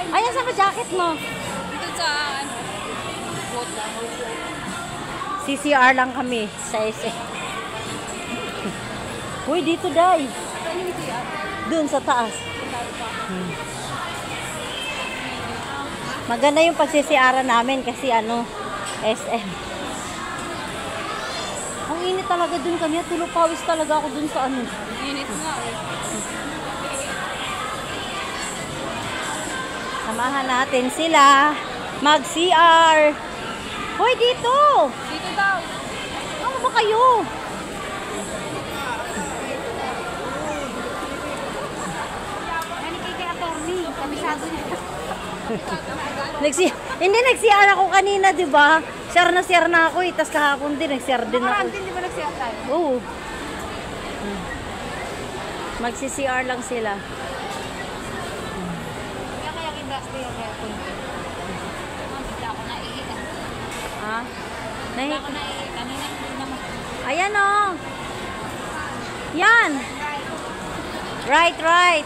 Ayan sa jacket mo. Dito sa ano, boat lang. CCR lang kami sa SM. Uy, dito day. Doon sa taas. Maganda yung pag-CCR namin kasi ano, SM. Ang init talaga dun kami. Tulupawis talaga ako dun sa ano. Init nga eh. Samahan natin sila mag-CR. Hoy, dito! Dito daw. Ano ba kayo? Kay attorney. Kabisado niya. Hindi, nag-CR ako kanina, di ba? Share na ako eh. Tapos kahapon din, nag-CR din ako. Nakaraan din, di ba nag-share tayo? Oo. Magsi-CR lang sila. Kaya industry yung aircon. Bigla ako naiiyak. Ha? Bigla ako naiiyak. Kanina hindi naman. Ayan o. Yan. Right.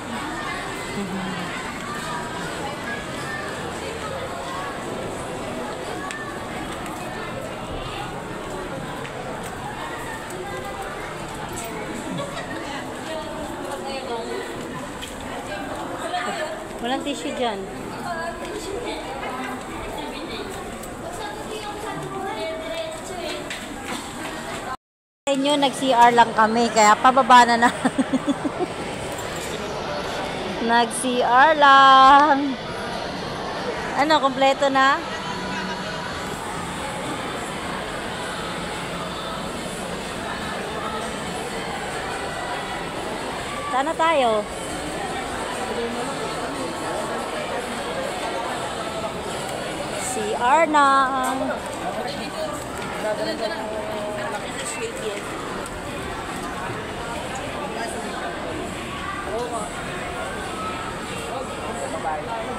Walang tissue dyan. Inyo, nag-CR lang kami, kaya pababa na. Nag-CR lang. Ano, kompleto na? Sana tayo. CR na.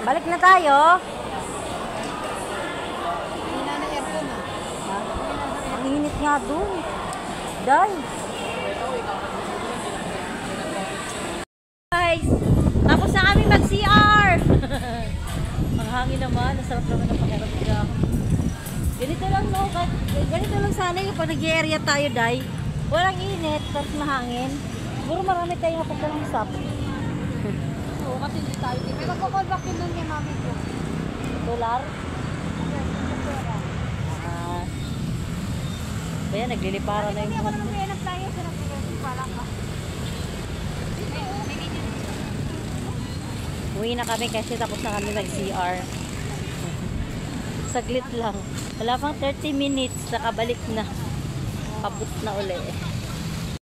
Balik na tayo. Ang init nga doon. Day. Guys, tapos na kami mag-CR. Ang hangin naman, nasarap naman ang pakiramdam. Ganito lang no, ganito lang sana yung pag nag-area tayo, Day. Walang init, tapos mahangin. Siguro marami tayong napuntalang stop. Oo, kasi hindi tayo dito. May magkakall back yun doon kay mami ko. Dolar? Kaya nagliliparan na yung Hindi ako mga... naman kaya nag-flyer sa nagpapala ka. Uwi na kami kasi tapos na kami mag-CR. Saglit lang. Wala pang 30 minutes, nakabalik na. Pabot na uli.